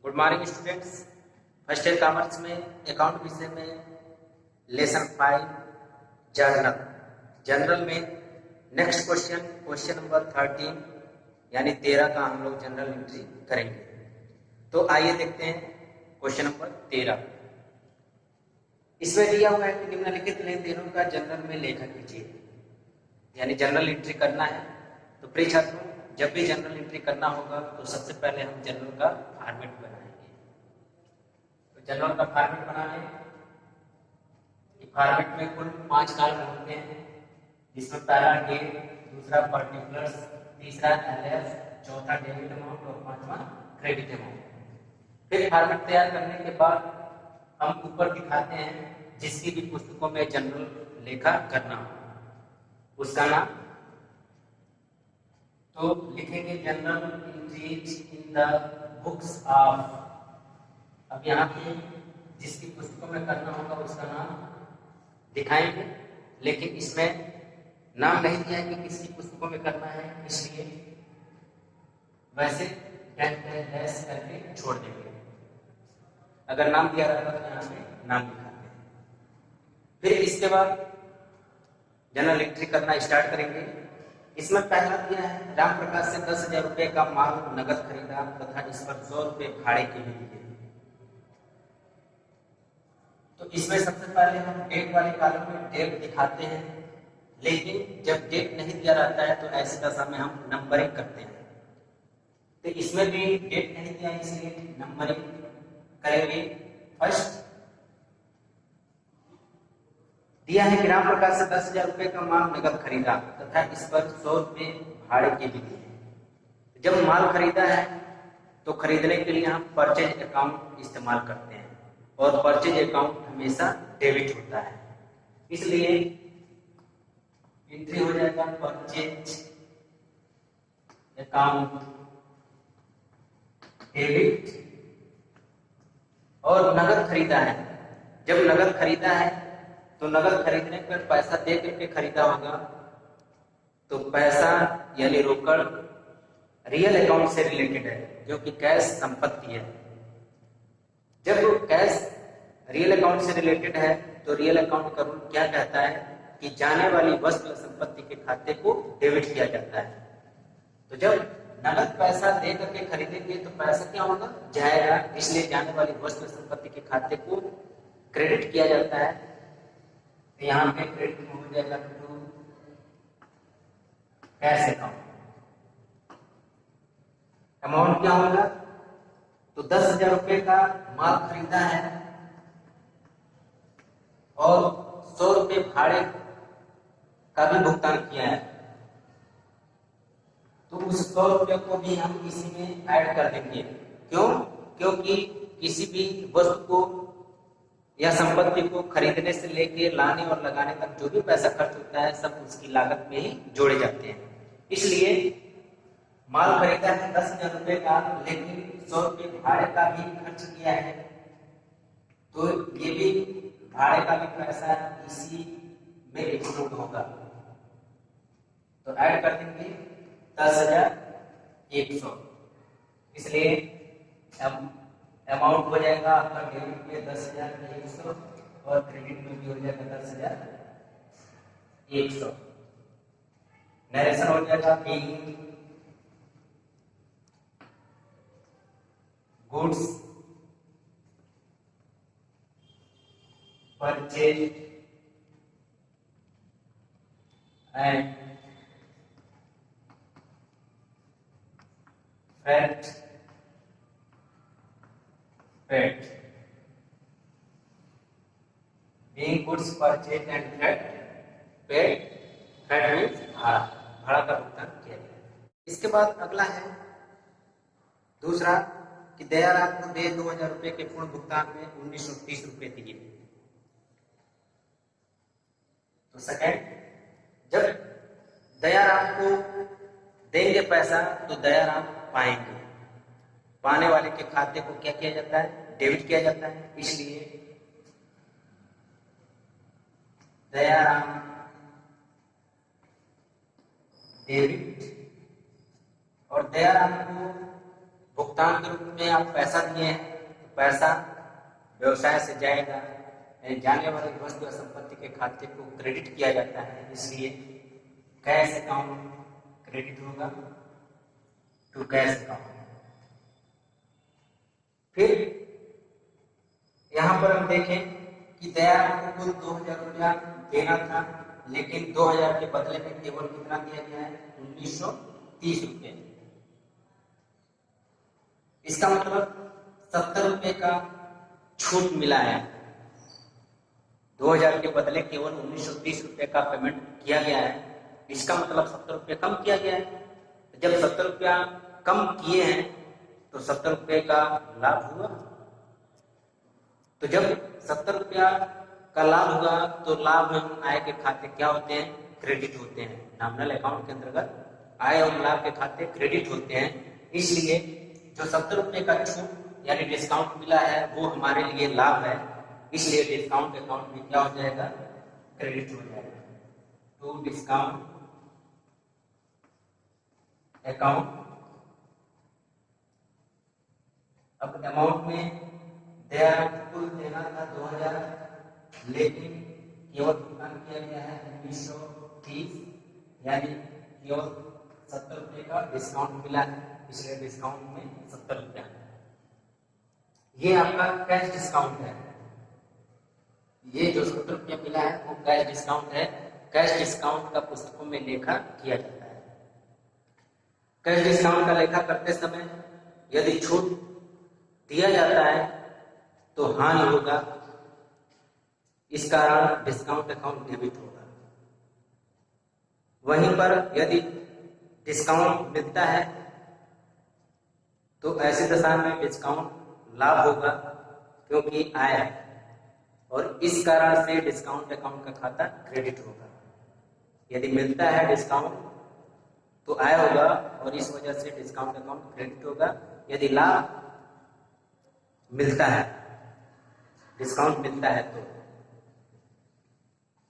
Good morning students. First year commerce में account विषय में लेसन 5 जर्नल जनरल में नेक्स्ट क्वेश्चन नंबर 13 यानी 13 का हम लोग जनरल एंट्री करेंगे। तो आइए देखते हैं क्वेश्चन नंबर 13। इसमें दिया हुआ है कि निम्नलिखित लेन देनों का जनरल में लेखा कीजिए, यानी जनरल एंट्री करना है। तो प्रिय छात्रों, जब भी जनरल एंट्री करना होगा तो सबसे पहले हम जनरल का फॉर्मेट बनाएंगे। तो जनरल का फॉर्मेट बनाने फॉर्मेट में कुल 5 कॉलम होते हैं, जिसमें पहला डेट, दूसरा पर्टिकुलर्स, तीसरा एलएफ, चौथा डेबिट अमाउंट और पांचवा क्रेडिट अमाउंट। फिर फॉर्मेट तैयार करने के बाद हम ऊपर दिखाते हैं जिसकी भी पुस्तकों में जनरल लेखा करना हो उसका नाम। तो लिखेंगे general entries in the books of. अब यहाँ पे जिसकी पुस्तकों में करना होगा उसका नाम दिखाएंगे, लेकिन इसमें नाम नहीं दिया है कि किसकी पुस्तकों में करना है, इसलिए वैसे डैश करके छोड़ देंगे। अगर नाम दिया रहता तो यहाँ पे नाम दिखाते हैं। फिर इसके बाद जनरल एंट्री करना स्टार्ट करेंगे। इसमें पहला दिया है राम प्रकाश से 10,000 रुपए का माल नगद खरीदा तथा इस पर 100 रुपए भाड़े के भी दिए। तो इसमें सबसे पहले हम डेट वाले कॉलम में डेट दिखाते हैं, लेकिन जब डेट नहीं दिया रहता है तो ऐसी दशा में हम नंबरिंग करते हैं। तो इसमें भी डेट नहीं दिया, इसलिए नंबरिंग करेंगे। फर्स्ट दिया है कि राम प्रकाश से 10,000 रुपए का माल नगद खरीदा तथा इस पर 100 रुपए भाड़े के भी दिए। जब माल खरीदा है तो खरीदने के लिए हम परचेज अकाउंट इस्तेमाल करते हैं और परचेज अकाउंट हमेशा डेबिट होता है, इसलिए एंट्री हो जाएगा परचेज अकाउंट डेबिट। और नगद खरीदा है, जब नगद खरीदा है तो नगद खरीदने पर पैसा दे करके खरीदा होगा, तो पैसा यानी रोकड़ रियल अकाउंट से रिलेटेड है, जो कि कैश संपत्ति है। जब कैश रियल अकाउंट से रिलेटेड है तो रियल अकाउंट का रूल क्या कहता है कि जाने वाली वस्तु या संपत्ति के खाते को डेबिट किया जाता है। तो जब नगद पैसा दे करके खरीदेंगे तो पैसा क्या होगा, जाएगा, इसलिए जाने वाली वस्तु संपत्ति के खाते को क्रेडिट किया जाता है। तो यहाँ पे क्रेडिट हो जाएगा टू कैश अकाउंट। अमाउंट क्या होगा, तो 10,000 रुपए का माल खरीदा है और 100 रुपए भाड़े का भी भुगतान किया है, तो उस 100 रुपए को भी हम इसी में ऐड कर देंगे। क्यों? क्योंकि किसी भी वस्तु को या संपत्ति को खरीदने से लेके लाने और लगाने तक जो भी पैसा खर्च होता है सब उसकी लागत में ही जोड़े जाते हैं। इसलिए माल खरीदा है 10,000 रुपए का, लेकिन 100 रुपए भाड़े का भी खर्च किया है, तो ये भी भाड़े का भी पैसा इसी में इंक्लूड होगा। तो ऐड कर देंगे 10,100, इसलिए अमाउंट हो जाएगा आपका डेबिट में 10,100 और क्रेडिट में भी हो जाएगा 10,100। नरेशन हो जाएगा paying goods purchase and fat being goods purchased and paid means भाड़ा का भुगतान किया गया। इसके बाद अगला है दूसरा कि दयाराम को दे 2,000 रुपए के पूर्ण भुगतान में 1930 रुपए दिए। तो सेकंड, जब दयाराम को देंगे पैसा तो दयाराम पाएंगे, पाने वाले के खाते को क्या किया जाता है, डेबिट किया जाता है, इसलिए दयाराम डेबिट। और दयाराम को भुगतान के रूप में आप पैसा दिए हैं, तो पैसा व्यवसाय से जाएगा, जाने वाली वस्तु या संपत्ति के खाते को क्रेडिट किया जाता है, इसलिए कैश अकाउंट क्रेडिट होगा टू कैश अकाउंट। फिर यहां पर हम देखें कि दयाराम को कुल 2000 रुपया देना था, लेकिन 2000 के बदले में केवल कितना दिया गया है, 1930 रुपये। इसका मतलब 70 रुपये का छूट मिला है। 2000 के बदले केवल 1930 रुपये का पेमेंट किया गया है, इसका मतलब 70 रुपये कम किया गया है। जब 70 रुपया कम किए हैं तो 70 रुपये का लाभ हुआ। तो जब 70 रुपया का लाभ हुआ तो लाभ एवं आय के खाते क्या होते हैं, क्रेडिट होते हैं। नॉमिनल अकाउंट के अंतर्गत आय और लाभ के खाते क्रेडिट होते हैं, इसलिए जो 70 रुपये का छूट यानी डिस्काउंट मिला है वो हमारे लिए लाभ है, इसलिए डिस्काउंट अकाउंट में क्या हो जाएगा, क्रेडिट हो जाएगा टू डिस्काउंट अकाउंट। अब अमाउंट में दयाराम कुल देना था 2000, लेकिन केवल भुगतान किया गया है 1930, यानी केवल 70 रुपये का डिस्काउंट मिला है, इसलिए डिस्काउंट में 70 रुपया। ये आपका कैश डिस्काउंट है। ये जो 70 रुपया मिला है वो कैश डिस्काउंट है। कैश डिस्काउंट का पुस्तकों में लेखा किया जाता है। कैश डिस्काउंट का लेखा करते समय यदि छूट दिया जाता है तो हानि होगा, इस कारण डिस्काउंट अकाउंट डेबिट होगा। वहीं पर यदि डिस्काउंट मिलता है तो ऐसी दशा में डिस्काउंट लाभ होगा, क्योंकि आय है, और इस कारण से डिस्काउंट अकाउंट का खाता क्रेडिट होगा। यदि मिलता है डिस्काउंट तो आय होगा और इस वजह से डिस्काउंट अकाउंट क्रेडिट होगा। यदि लाभ मिलता है, डिस्काउंट मिलता है तो।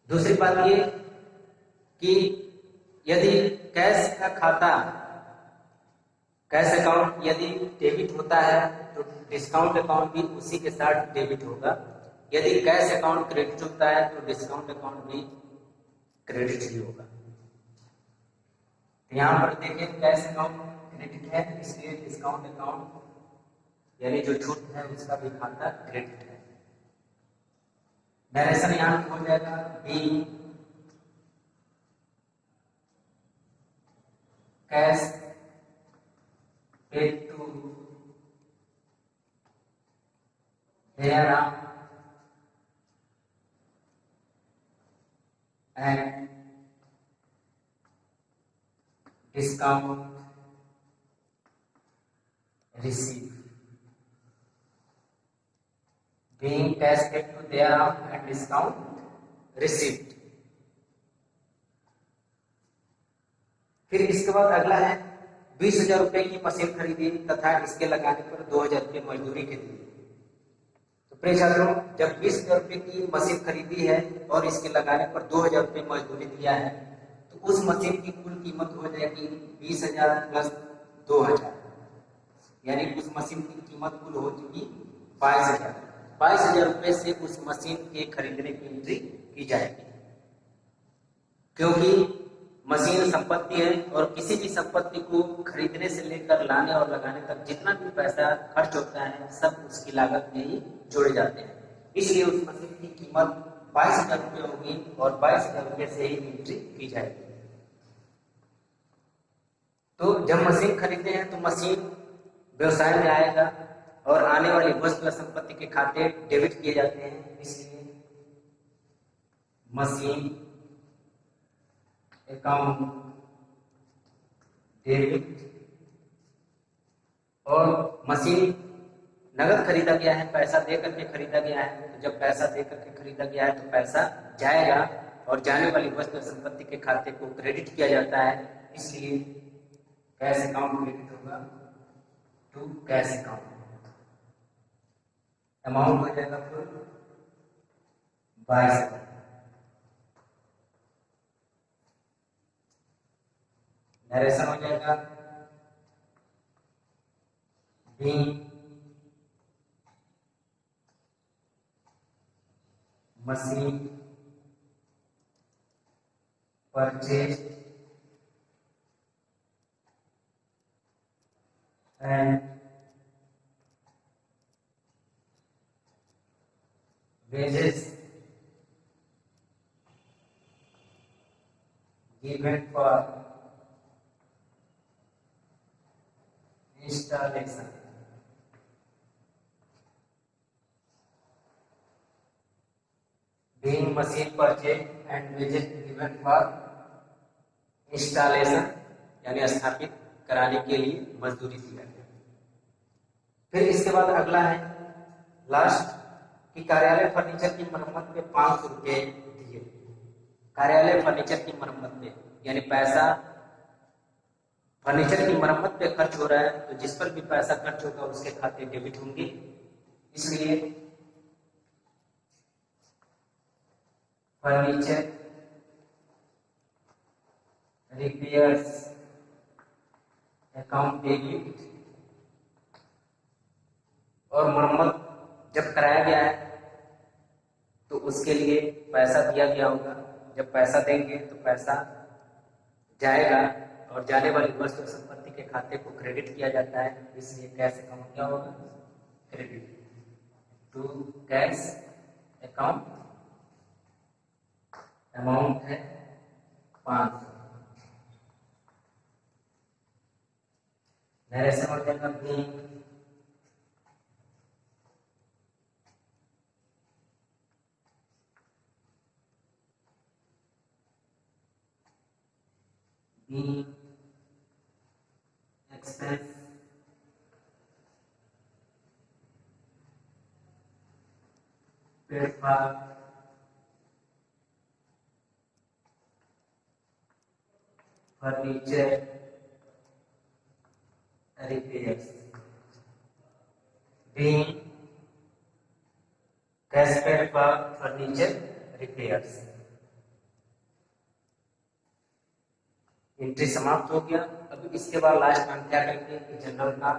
दूसरी बात ये कि यदि कैश का खाता, कैश अकाउंट यदि डेबिट होता है तो डिस्काउंट अकाउंट भी उसी के साथ डेबिट होगा। यदि कैश अकाउंट क्रेडिट होता है तो डिस्काउंट अकाउंट भी क्रेडिट ही होगा। यहां पर देखिए कैश अकाउंट क्रेडिट है, इसलिए डिस्काउंट अकाउंट यानी जो छूट है उसका भी खाता क्रेडिट है। डायरेक्शन यहां पे हो जाएगा be cash paid to Dayaram and discount receive. Being cash paid to Dayram and discount received। फिर इसके बाद अगला है 20,000 रुपए की मशीन खरीदी तथा इसके लगाने पर 2,000 रुपये मजदूरी के लिए। तो प्रिय छात्रों, जब 20,000 रुपए की मशीन खरीदी है और इसके लगाने पर 2,000 रुपये मजदूरी दिया है तो उस मशीन की कुल कीमत हो जाएगी 20,000 प्लस 2,000, यानी उस मशीन की कीमत कुल हो चुकी 22,000। 22,000 रुपये से उस मशीन के खरीदने की एंट्री की जाएगी, क्योंकि मशीन संपत्ति है और किसी भी संपत्ति को खरीदने से लेकर लाने और लगाने तक जितना भी पैसा खर्च होता है सब उसकी लागत में ही जोड़े जाते हैं। इसलिए उस मशीन की कीमत 22,000 रुपये होगी और 22,000 रुपये से ही एंट्री की जाएगी। तो जब मशीन खरीदते हैं तो मशीन व्यवसाय में आएगा और आने वाली वस्तु या संपत्ति के खाते डेबिट किए जाते हैं, इसलिए मशीन अकाउंट डेबिट। और मशीन नगद खरीदा गया है, पैसा दे करके खरीदा गया है, तो जब पैसा दे करके खरीदा गया है तो पैसा जाएगा और जाने वाली वस्तु या संपत्ति के खाते को क्रेडिट किया जाता है, इसलिए कैश अकाउंट क्रेडिट होगा टू कैश अकाउंट। अमाउंट हो जाएगा फिर 22,000। नरेशन हो जाएगा being machine purchased and wages given for installation. Being machine purchased and wages given for installation यानी स्थापित कराने के लिए मजदूरी दिया गया। फिर इसके बाद अगला है लास्ट कि कार्यालय फर्नीचर की मरम्मत पे 500 रुपये दिए। कार्यालय फर्नीचर की मरम्मत पे यानी पैसा फर्नीचर की मरम्मत पे खर्च हो रहा है, तो जिस पर भी पैसा खर्च होगा उसके खाते डेबिट होंगे। इसलिए फर्नीचर रिपेयर्स अकाउंट डेबिट, और मरम्मत जब कराया गया है तो उसके लिए पैसा दिया गया होगा। जब पैसा देंगे तो पैसा जाएगा और जाने वाली वस्तु संपत्ति के खाते को क्रेडिट किया जाता है, इसलिए कैश अकाउंट क्या होगा? Credit to cash account. Amount है 500। नरेशन हो जाएगा being expense paid for furniture repairs, being cash paid for furniture repairs। Entry समाप्त हो गया। अब इसके बाद लास्ट में हम क्या करेंगे कि जनरल का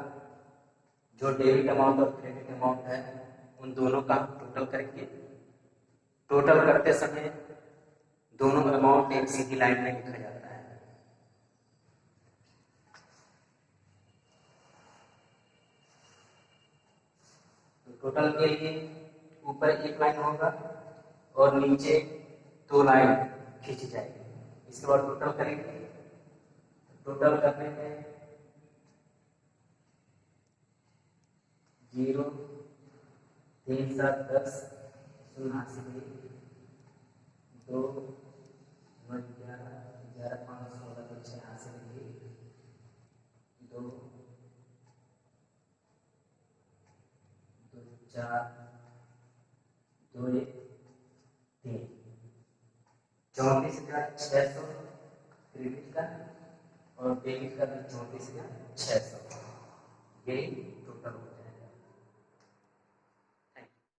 जो डेबिट अमाउंट और क्रेडिट अमाउंट है उन दोनों का हम टोटल करेंगे। टोटल करते समय दोनों अमाउंट एक सीधी लाइन में लिखा जाता है। तो टोटल के लिए ऊपर एक लाइन होगा और नीचे 2 लाइन खींची जाएगी। इसके बाद टोटल करेंगे। टोटल करने में 0 3 7 10 89 2 9 11 11 5 16 86 2 2 4 2 1 3 34,600 क्रेडिट का और डेबिट का भी 34,600 यही टोटल।